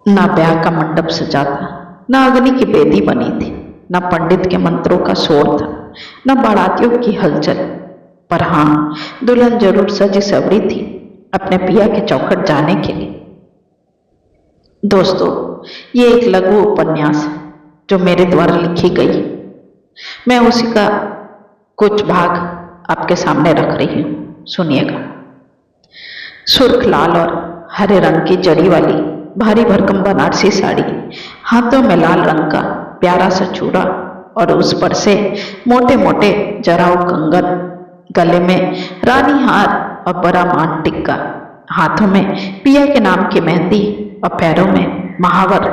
ना ब्याह का मंडप सजा था, ना अग्नि की बेदी बनी थी, ना पंडित के मंत्रों का शोर था, न बारातियों की हलचल। पर हाँ, दुल्हन जरूर सजी सवरी थी अपने पिया के चौखट जाने के लिए। दोस्तों, ये एक लघु उपन्यास है जो मेरे द्वारा लिखी गई। मैं उसी का कुछ भाग आपके सामने रख रही हूँ, सुनिएगा। सुर्ख लाल और हरे रंग की जड़ी वाली भारी भरकम बनारसी साड़ी, हाथों में लाल रंग का प्यारा सा चूड़ा और उस पर से मोटे मोटे जराऊ कंगन, गले में रानी हार और बड़ा मान टिक्का, हाथों में पिया के नाम की मेहंदी और पैरों में महावर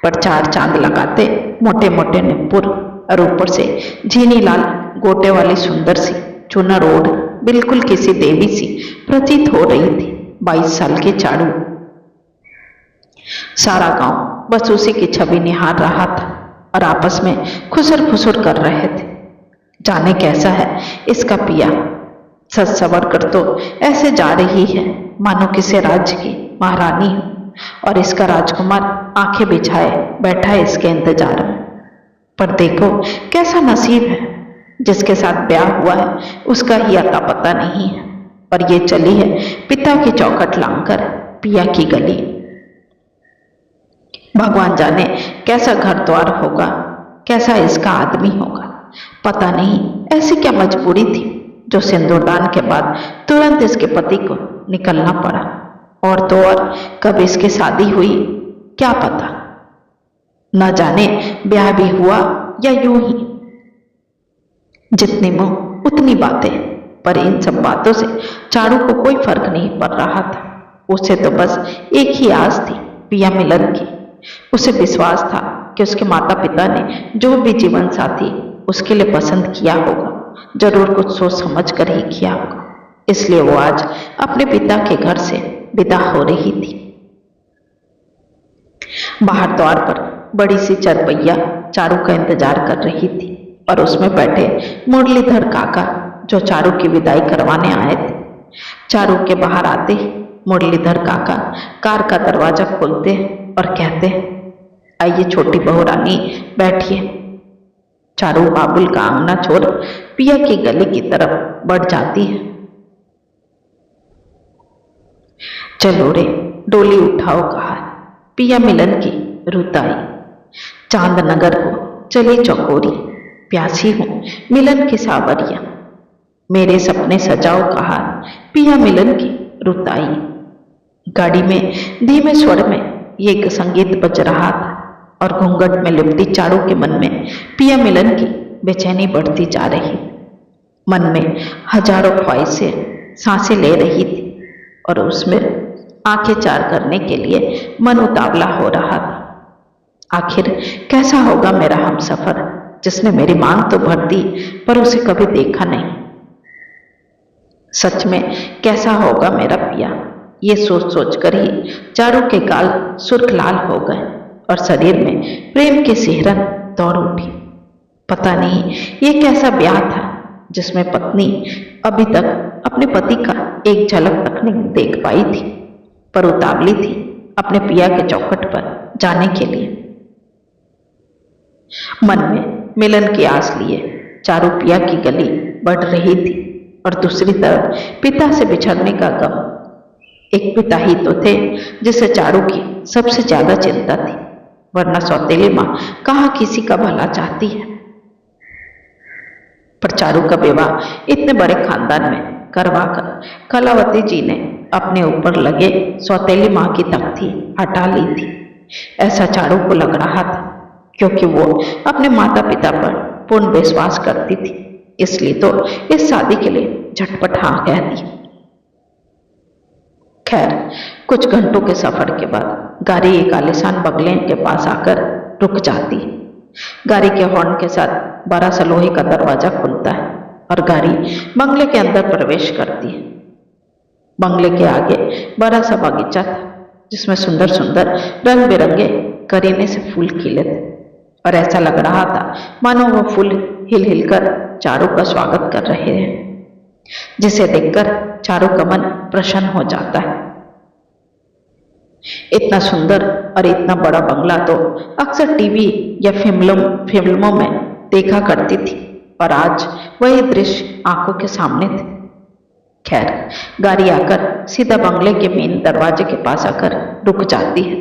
पर 4 चांद लगाते मोटे मोटे नुपुर और ऊपर से झीनी लाल गोटे वाली सुंदर सी चुनर ओढ़ बिल्कुल किसी देवी सी प्रतीत हो रही थी 22 साल की चाड़ू। सारा गांव बस उसी की छवि निहार रहा था और आपस में खुसर फुसर कर रहे थे। जाने कैसा है इसका पिया, सच सवर कर तो ऐसे जा रही है मानो किसी राज्य की महारानी हो और इसका राजकुमार आंखें बिछाए बैठा है इसके इंतजार में। पर देखो कैसा नसीब है, जिसके साथ ब्याह हुआ है उसका ही अता पता नहीं है, पर ये चली है पिता की चौखट लांघकर पिया की गली। भगवान जाने कैसा घर द्वार होगा, कैसा इसका आदमी होगा, पता नहीं ऐसी क्या मजबूरी थी जो सिंदूरदान के बाद तुरंत इसके पति को निकलना पड़ा। और तो और कब इसकी शादी हुई क्या पता, न जाने ब्याह भी हुआ या यूं ही। जितनी मुंह उतनी बातें, पर इन सब बातों से चारू को कोई फर्क नहीं पड़ रहा था। उसे तो बस एक ही आस थी पिया मिलन की। उसे विश्वास था कि उसके माता पिता ने जो भी जीवन साथी उसके लिए पसंद किया होगा जरूर कुछ सोच समझ कर ही किया होगा, इसलिए वो आज अपने पिता के घर से विदा हो रही थी। बाहर द्वार पर बड़ी सी चरपैया चारू का इंतजार कर रही थी और उसमें बैठे मुरलीधर काका जो चारू की विदाई करवाने आए थे। चारू के बाहर आते ही मुरलीधर काका कार का दरवाजा खोलते और कहते, आइए छोटी बहू रानी बैठिए। चारू बाबुल का आंगना छोड़ पिया की गली की तरफ बढ़ जाती है। चलो रे डोली उठाओ कहा पिया मिलन की रुत आई। चांद नगर को चली चकोरी, प्यासी हूं मिलन की सावरिया। मेरे सपने सजाओ कहा पिया मिलन की रुत आई। गाड़ी में धीमे स्वर में एक संगीत बज रहा था और घूंघट में लिपटी चारू के मन में पिया मिलन की बेचैनी बढ़ती जा रही। मन में हजारों ख्वाहिशें सांसें ले रही थी और उसमें आंखें चार करने के लिए मन उतावला हो रहा था। आखिर कैसा होगा मेरा हमसफर जिसने मेरी मांग तो भर दी पर उसे कभी देखा नहीं। सच में कैसा होगा मेरा पिया, ये सोच सोच कर ही चारू के गाल सुर्ख लाल हो गए और शरीर में प्रेम की सिहरन दौड़ उठी। पता नहीं ये कैसा ब्याह था जिसमें पत्नी अभी तक अपने पति का एक झलक तक नहीं देख पाई थी, पर उतावली थी अपने पिया के चौखट पर जाने के लिए। मन में मिलन की आस लिए चारू पिया की गली बढ़ रही थी और दूसरी तरफ पिता से बिछड़ने का गम। एक पिता ही तो थे जिसे चारू की सबसे ज्यादा चिंता थी, वरना सौतेली मां कहाँ किसी का भला चाहती है। पर चारू का विवाह इतने बड़े खानदान में करवाकर कलावती जी ने अपने ऊपर लगे सौतेली मां की तख्ती हटा ली थी, ऐसा चारू को लग रहा था, क्योंकि वो अपने माता पिता पर पूर्ण विश्वास करती थी। इसलिए तो इस शादी के लिए झटपट हाँ कह दी। खैर, कुछ घंटों के सफर के बाद गाड़ी एक आलीशान बंगले के पास आकर रुक जाती है। गाड़ी के हॉर्न के साथ बड़ा सा लोहे का दरवाजा खुलता है और गाड़ी बंगले के अंदर प्रवेश करती है। बंगले के आगे बड़ा सा बगीचा था जिसमें सुंदर सुंदर रंग बिरंगे करीने से फूल खिले थे और ऐसा लग रहा था मानो वो फूल हिल हिल कर चारू का स्वागत कर रहे हैं, जिसे देखकर चारू का मन प्रसन्न हो जाता है। इतना सुंदर और इतना बड़ा बंगला तो अक्सर टीवी या फिल्मों में देखा करती थी और आज वही दृश्य आंखों के सामने थे। खैर, गाड़ी आकर सीधा बंगले के मेन दरवाजे के पास आकर रुक जाती है।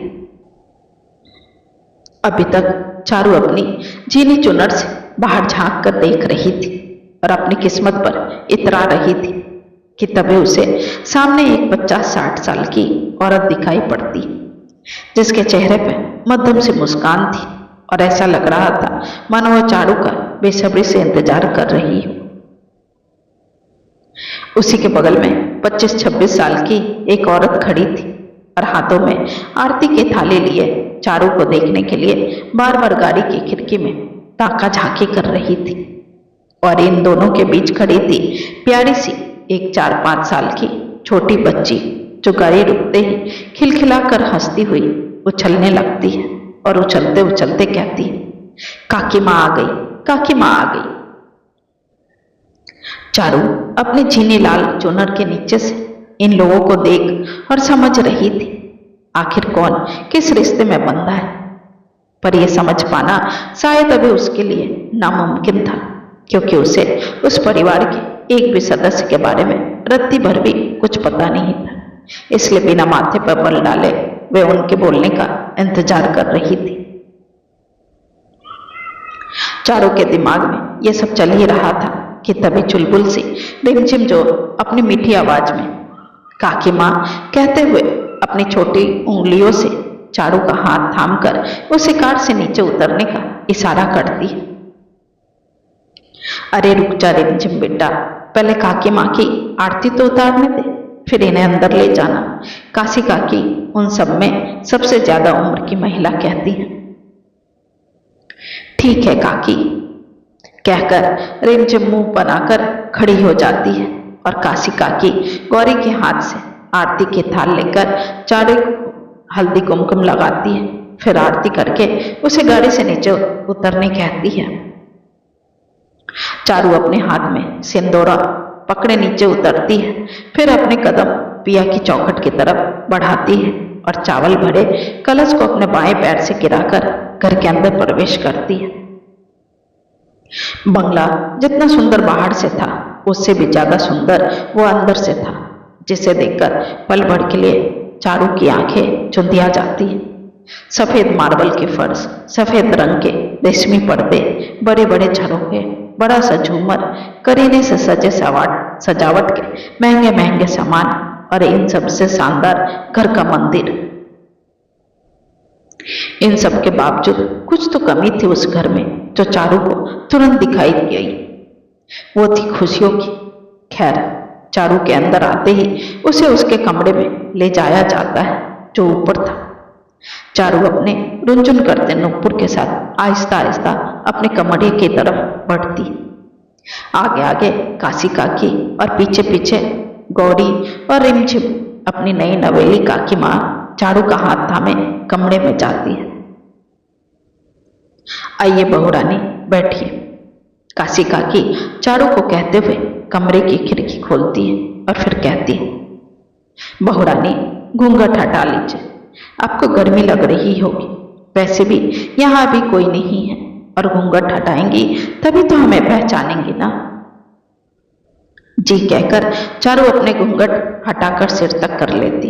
अभी तक चारू अपनी जीनी चुनर से बाहर झांक कर देख रही थी और अपनी किस्मत पर इतरा रही थी कि तभी उसे सामने एक 50-60 साल की औरत दिखाई पड़ती, जिसके चेहरे पर मध्यम सी मुस्कान थी और ऐसा लग रहा था मानो वह चारू का बेसब्री से इंतजार कर रही हो। उसी के बगल में 25-26 साल की एक औरत खड़ी थी और हाथों में आरती के थाली लिए चारू को देखने के लिए बार बार गाड़ी की खिड़की में ताका झांकी कर रही थी। और इन दोनों के बीच खड़ी थी प्यारी सी एक 4-5 साल की छोटी बच्ची, जो गाड़ी रुकते ही खिलखिलाकर हंसती हुई उछलने लगती है और उछलते उछलते कहती है, काकी माँ आ गई, काकी माँ आ गई। चारू अपने झीनी लाल चुनर के नीचे से इन लोगों को देख और समझ रही थी आखिर कौन किस रिश्ते में बंधा है, पर यह समझ पाना शायद अभी उसके लिए नामुमकिन था, क्योंकि उसे उस परिवार के एक भी सदस्य के बारे में रत्ती भर भी कुछ पता नहीं था। इसलिए बिना माथे पर बल डाले वे उनके बोलने का इंतजार कर रही थी। चारू के दिमाग में यह सब चल ही रहा था कि तभी चुलबुल सी रिमझिम जो अपनी मीठी आवाज में काकी माँ कहते हुए अपनी छोटी उंगलियों से चारू का हाथ थामकर उसे कार से नीचे उतरने का इशारा करती है। अरे रुक जा रिमझिम बेटा, पहले काकी माँ की आरती तो उतारने दे, फिर इन्हें अंदर ले जाना, काशी काकी उन सब में सबसे ज्यादा उम्र की महिला कहती है। ठीक है काकी, कहकर रिमझिम मुंह बनाकर खड़ी हो जाती है और काशी काकी गौरी के हाथ से आरती के थाल लेकर चारू हल्दी कुमकुम लगाती है, फिर आरती करके उसे गाड़ी से नीचे उतरने कहती है। चारू अपने हाथ में सिंदूरा पकड़े नीचे उतरती है, फिर अपने कदम पिया की चौखट की तरफ बढ़ाती है और चावल भरे कलश को अपने बाएं पैर से गिराकर घर के अंदर प्रवेश करती है। बंगला जितना सुंदर बाहर से था, उससे भी ज्यादा सुंदर वो अंदर से था, जिसे देखकर पल भर के लिए चारू की आंखें चुंधिया जाती है। सफेद मार्बल के फर्श, सफेद रंग के रेशमी पर्दे, बड़े बड़े झरोखे, बड़ा सा झूमर, करीने से सजे सजावट के महंगे महंगे सामान और इन सब से शानदार घर का मंदिर। इन सब के बावजूद कुछ तो कमी थी उस घर में जो चारू को तुरंत दिखाई गई। वो थी खुशियों की। खैर, चारू के अंदर आते ही उसे उसके कमरे में ले जाया जाता है जो ऊपर था। चारू अपने रुंझुन करते नुपुर के साथ आहिस्ता आहिस्ता अपने कमरे की तरफ बढ़ती। आगे आगे काशी काकी और पीछे पीछे गौरी और रिमझिम अपनी नई नवेली काकी माँ चारू का हाथ थामे कमरे में जाती है। आइए बहू रानी बैठिए, काशी काकी चारू को कहते हुए कमरे की खिड़की खोलती है और फिर कहती है, बहू रानी घूंघट हटा लीजिए, आपको गर्मी लग रही होगी, वैसे भी यहाँ अभी कोई नहीं है और घूंघट हटाएंगी तभी तो हमें पहचानेंगी ना। जी कहकर चारू अपने घूंघट हटाकर सिर तक कर लेती।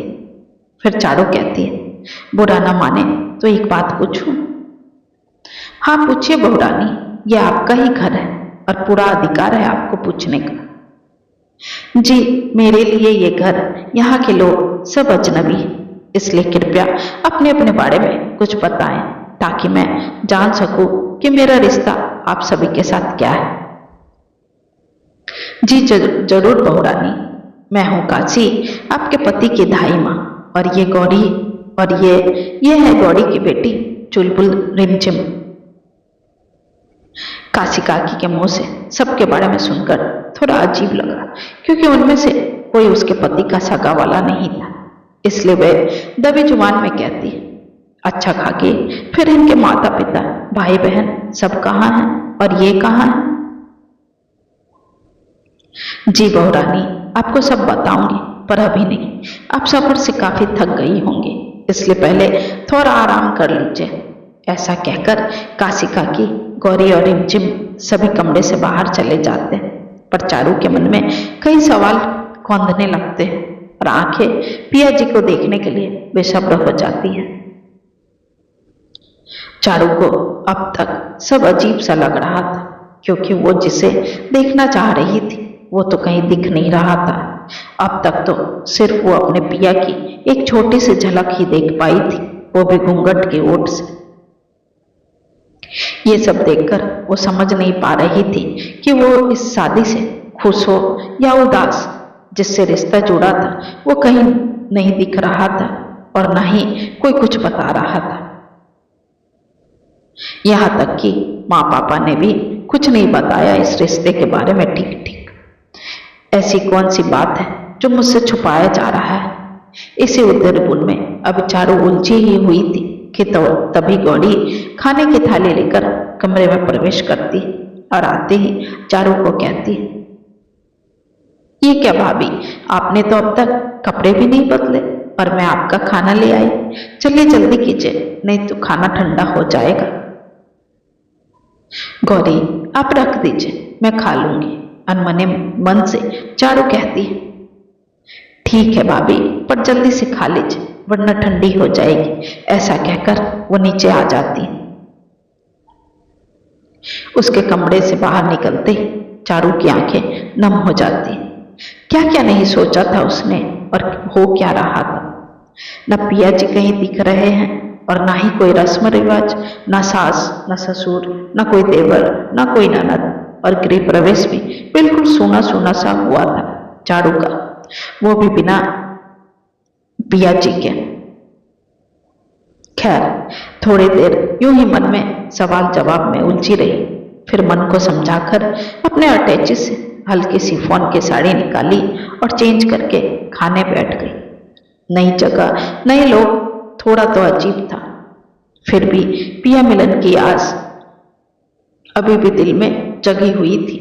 फिर चारू कहती है, बुरा ना माने तो एक बात पूछूं? हाँ पूछिए बहू रानी, यह आपका ही घर है और पूरा अधिकार है आपको पूछने का। जी, मेरे लिए ये घर, यहाँ के लोग सब अजनबी हैं, इसलिए कृपया अपने अपने बारे में कुछ बताएं ताकि मैं जान सकूं कि मेरा रिश्ता आप सभी के साथ क्या है। जी जरूर बहू रानी, मैं हूं काशी, आपके पति की धाई माँ, और ये गौरी, और ये है गौरी की बेटी चुलबुल रिमझिम। काशी काकी के मुंह से सबके बारे में सुनकर थोड़ा अजीब लगा, क्योंकि उनमें से कोई उसके पति का सगा वाला नहीं था। इसलिए वे दबी जुबान में कहती है, अच्छा काकी, फिर इनके माता पिता, भाई बहन सब कहाँ हैं और ये कहाँ है? जी बहू रानी, आपको सब बताऊंगी, पर अभी नहीं, आप सफर से काफी थक गई होंगी, इसलिए पहले थोड़ा आराम कर लीजिए। ऐसा कहकर काशी काकी, गौरी और रिमझिम सभी कमरे से बाहर चले जाते हैं। पर चारू के मन में कई सवाल कौंधने लगते हैं और आंखें पिया जी को देखने के लिए बेसब्र हो जाती हैं। चारू को अब तक सब अजीब सा लग रहा था, क्योंकि वो जिसे देखना चाह रही थी वो तो कहीं दिख नहीं रहा था। अब तक तो सिर्फ वो अपने पिया की एक छोटी सी झलक ही देख पाई थी, वो भी घूंघट की ओट से। ये सब देखकर वो समझ नहीं पा रही थी कि वो इस शादी से खुश हो या उदास। जिससे रिश्ता जुड़ा था वो कहीं नहीं दिख रहा था और न ही कोई कुछ बता रहा था। यहां तक कि माँ पापा ने भी कुछ नहीं बताया इस रिश्ते के बारे में ठीक ठीक। ऐसी कौन सी बात है जो मुझसे छुपाया जा रहा है? इसी उद्दरपुर में अब चारू उलझी ही हुई थी कि तो तभी गौड़ी खाने की थाली लेकर कमरे में प्रवेश करती और आते ही चारू को कहती, ये क्या भाभी, आपने तो अब तक कपड़े भी नहीं बदले और मैं आपका खाना ले आई। चलिए जल्दी कीजिए, नहीं तो खाना ठंडा हो जाएगा। गौरी, आप रख दीजिए, मैं खा लूंगी, अनमने मन से चारू कहती है। ठीक है भाभी, पर जल्दी से खा लीजिए वरना ठंडी हो जाएगी। ऐसा कहकर वो नीचे आ जाती है। उसके कमरे से बाहर निकलते ही चारू की आंखें नम हो जाती। क्या क्या नहीं सोचा था उसने और हो क्या रहा था। न पिया जी कहीं दिख रहे हैं और ना ही कोई रस्म रिवाज, न सास न ससुर, न कोई देवर, न कोई ननद, और गृह प्रवेश भी बिल्कुल सूना सूना सा हुआ था चारू का, वो भी बिना पिया जी के। खैर, थोड़ी देर यूं ही मन में सवाल जवाब में उलझी रही, फिर मन को समझाकर अपने अटैची से हल्की सी फोन की साड़ी निकाली और चेंज करके खाने बैठ गई। नई जगह, नए लोग, थोड़ा तो अजीब था, फिर भी पिया मिलन की आस अभी भी दिल में जगी हुई थी।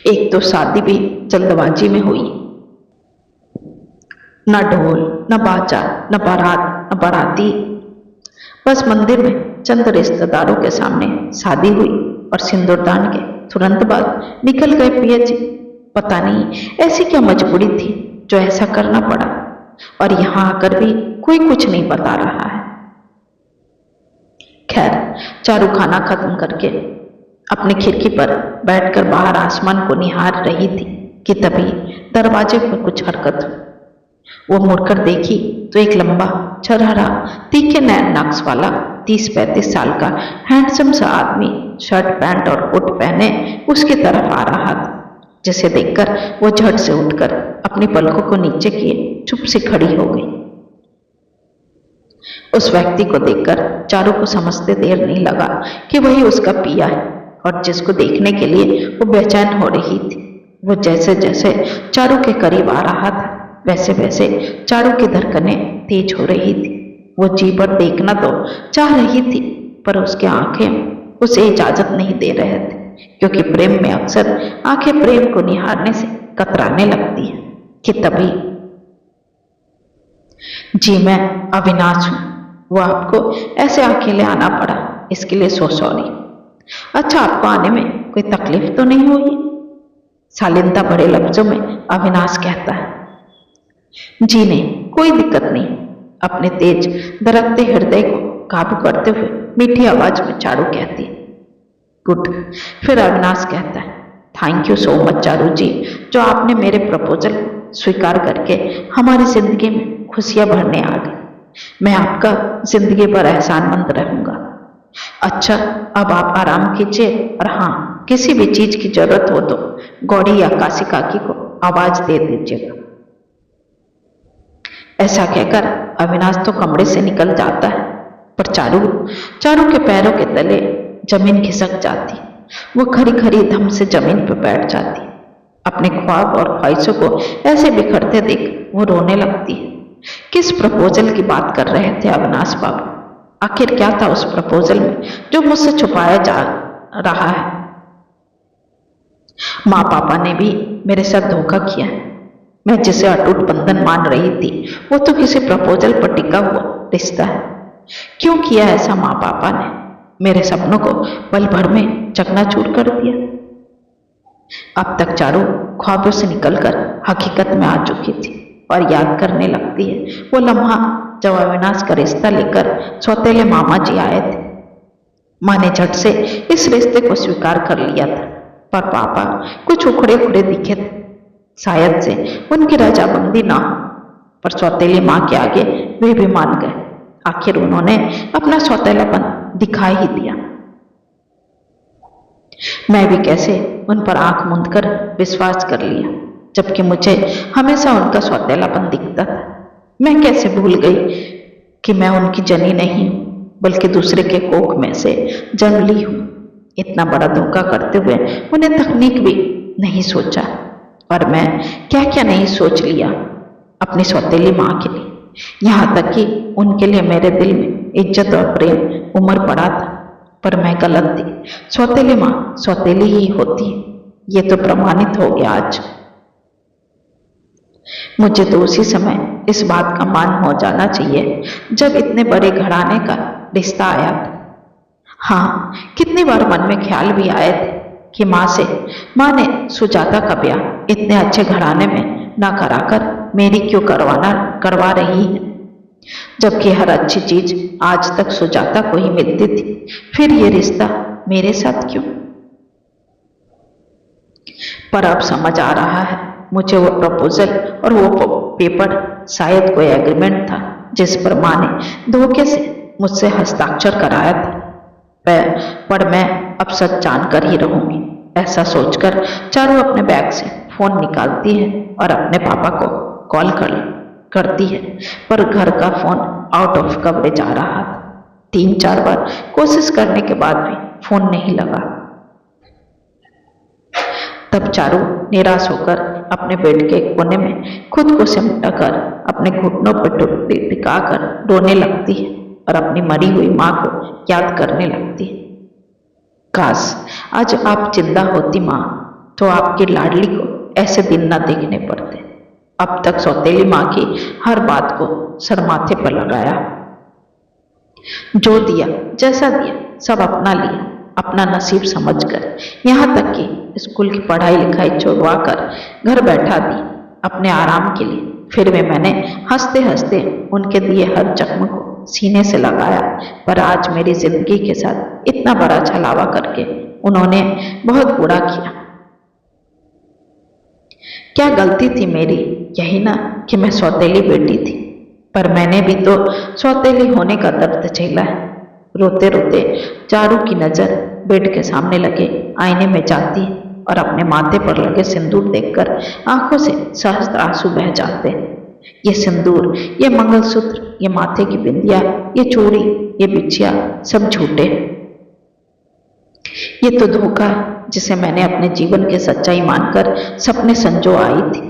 एक तो शादी भी जल्दबाजी में हुई, न ढोल न बाजा न बारात न बाराती, बस मंदिर में चंद रिश्तेदारों के सामने शादी हुई और सिंदूरदान के तुरंत बाद निकल गए पिया जी। पता नहीं ऐसी क्या मजबूरी थी जो ऐसा करना पड़ा, और यहां आकर भी कोई कुछ नहीं बता रहा है। खैर, चारू खाना खत्म करके अपनी खिड़की पर बैठकर बाहर आसमान को निहार रही थी कि तभी दरवाजे पर कुछ हरकत हुई। वो मुड़कर देखी तो एक लंबा, छरहरा, तीखे नैन नक्श वाला 30-35 साल का हैंडसम सा आदमी शर्ट पैंट और कोट पहने उसकी तरफ आ रहा था, जिसे देखकर वो झट से उठकर अपनी पलकों को नीचे किए चुप से खड़ी हो गई। उस व्यक्ति को देखकर चारू को समझते देर नहीं लगा कि वही उसका पिया है, और जिसको देखने के लिए वो बेचैन हो रही थी। वो जैसे जैसे चारू के करीब आ रहा था वैसे वैसे चारू की धड़कनें तेज हो रही थी। वो जी भर देखना तो चाह रही थी, पर उसके आंखें उसे इजाजत नहीं दे रहे थे, क्योंकि प्रेम में अक्सर आंखें प्रेम को निहारने से कतराने लगती हैं। कि तभी, जी मैं अविनाश हूं, वो आपको ऐसे अकेले आना पड़ा, इसके लिए सो सॉरी। अच्छा, आपको आने में कोई तकलीफ तो नहीं हुई? शालीनता भरे लफ्जों में अविनाश कहता है। जी नहीं, कोई दिक्कत नहीं, अपने तेज धड़कते हृदय को काबू करते हुए मीठी आवाज में चारू कहती है। गुड। फिर अविनाश कहता है, thank you so much Charu ji, जो आपने मेरे प्रपोजल को स्वीकार करके हमारी जिंदगी में खुशियां भरने आ गए। मैं आपका जिंदगी भर एहसानमंद रहूंगा। अच्छा, अब आप आराम कीजिए, और हाँ, किसी भी चीज की जरूरत हो तो गौड़ी या काशी काकी को आवाज दे दीजिएगा। ऐसा कहकर अविनाश तो कमरे से निकल जाता है, पर चारू के पैरों के तले जमीन खिसक जाती। वो खरी खरी दम से जमीन पर बैठ जाती। अपने ख्वाब और ख्वाहिशों को ऐसे बिखरते देख वो रोने लगती है। किस प्रपोजल की बात कर रहे थे अविनाश बाबू? आखिर क्या था उस प्रपोजल में जो मुझसे छुपाया जा रहा है? माँ पापा ने भी मेरे साथ धोखा किया है। मैं जिसे अटूट बंधन मान रही थी वो तो किसी प्रपोजल पर टिका हुआ रिश्ता है। क्यों किया ऐसा माँ पापा ने? मेरे सपनों को पल भर में चकनाचूर कर दिया। अब तक चारू ख्वाबों से निकलकर हकीकत में आ चुकी थी और याद करने लगती है वो लम्हा जब अविनाश का रिश्ता लेकर सौतेले मामा जी आए थे। माँ ने झट से इस रिश्ते को स्वीकार कर लिया था, पर पापा कुछ उखड़े उखड़े दिखे थे। शायद से उनकी रजामंदी ना हो, पर सौतेली माँ के आगे वे भी मान गए। आखिर उन्होंने अपना सौतेलापन दिखा ही दिया। मैं भी कैसे उन पर आंख मूंदकर विश्वास कर लिया, जबकि मुझे हमेशा उनका सौतेलापन दिखता था। मैं कैसे भूल गई कि मैं उनकी जनी नहीं बल्कि दूसरे के कोख में से जन्म ली हूं। इतना बड़ा धोखा करते हुए उन्हें तकनीक भी नहीं सोचा, और मैं क्या क्या नहीं सोच लिया अपनी सौतेली माँ के लिए। यहाँ तक कि उनके लिए मेरे दिल में इज्जत और प्रेम उमड़ पड़ा था, पर मैं गलत थी। सौतेली माँ सौतेली ही होती है, ये तो प्रमाणित हो गया आज। मुझे तो उसी समय इस बात का मान हो जाना चाहिए जब इतने बड़े घराने का रिश्ता आया था। हाँ, कितनी बार मन में ख्याल भी आए थे कि माँ ने सुजाता का ब्याह इतने अच्छे घराने में ना कराकर मेरी क्यों करवा रही है, जबकि हर अच्छी चीज आज तक सुजाता को ही मिलती थी। फिर ये रिश्ता मेरे साथ क्यों? पर अब समझ आ रहा है मुझे वो प्रपोजल और वो पेपर शायद कोई एग्रीमेंट था जिस पर माँ ने धोखे से मुझसे हस्ताक्षर कराया था। पर मैं अब सच जानकर ही रहूंगी। ऐसा सोचकर चारू अपने बैग से फोन निकालती है और अपने पापा को कॉल करती है, पर घर का फोन आउट ऑफ कवरेज आ रहा था। 3-4 बार कोशिश करने के बाद भी फोन नहीं लगा। तब चारू निराश होकर अपने बेड के कोने में खुद को सिमटा कर अपने घुटनों पर टिकाकर रोने लगती है और अपनी मरी हुई माँ को याद करने लगती है। काश आज आप जिंदा होती माँ, तो आपकी लाडली को ऐसे दिन ना देखने पड़ते। अब तक सौतेली माँ की हर बात को सर माथे पर लगाया, जो दिया जैसा दिया सब अपना लिया, अपना नसीब समझकर। यहाँ तक कि स्कूल की पढ़ाई लिखाई छोड़वा कर घर बैठा दी अपने आराम के लिए। फिर भी मैंने हंसते हंसते उनके दिए हर जख्म को सीने से लगाया, पर आज मेरी जिंदगी के साथ इतना बड़ा छलावा करके उन्होंने बहुत बुरा किया। क्या गलती थी मेरी? यही ना कि मैं सौतेली बेटी थी, पर मैंने भी तो सौतेली होने का दर्द झेला है। रोते रोते चारू की नजर बेड के सामने लगे आईने में जाती और अपने माथे पर लगे सिंदूर देखकर आंखों से सहस्त्र आंसू बह जाते। ये सिंदूर, ये मंगलसूत्र, ये माथे की बिंदिया, ये चूड़ी, ये बिछिया सब झूठे। ये तो धोखा जिसे मैंने अपने जीवन के सच्चाई मानकर सपने संजो आई थी।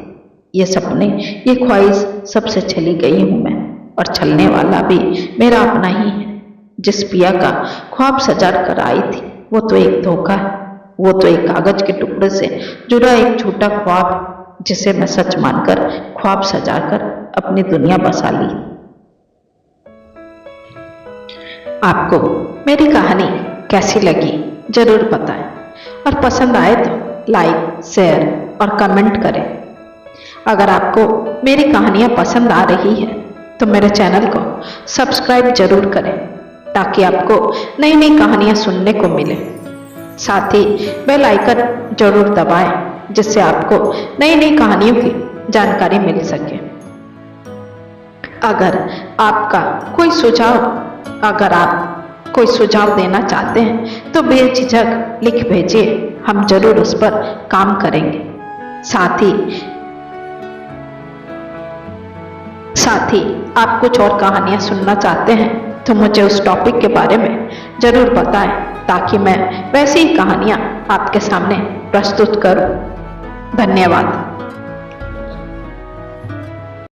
ये सपने, ये ख्वाहिश सबसे छली गई हूं मैं, और छलने वाला भी मेरा अपना ही है। जिस पिया का ख्वाब सजा कर आई थी वो तो एक धोखा है, वो तो एक कागज के टुकड़े से जुड़ा एक झूठा ख्वाब है जिसे मैं सच मानकर ख्वाब सजाकर अपनी दुनिया बसा ली। आपको मेरी कहानी कैसी लगी जरूर बताएं, और पसंद आए तो लाइक, शेयर और कमेंट करें। अगर आपको मेरी कहानियां पसंद आ रही है तो मेरे चैनल को सब्सक्राइब जरूर करें, ताकि आपको नई नई कहानियां सुनने को मिले। साथ ही बेल आइकन जरूर दबाएं, जिससे आपको नई नई कहानियों की जानकारी मिल सके। अगर आप कोई सुझाव देना चाहते हैं तो बेझिझक लिख भेजिए, हम जरूर उस पर काम करेंगे। साथ ही आप कुछ और कहानियां सुनना चाहते हैं तो मुझे उस टॉपिक के बारे में जरूर बताएं, ताकि मैं वैसी ही कहानियां आपके सामने प्रस्तुत करूं। धन्यवाद।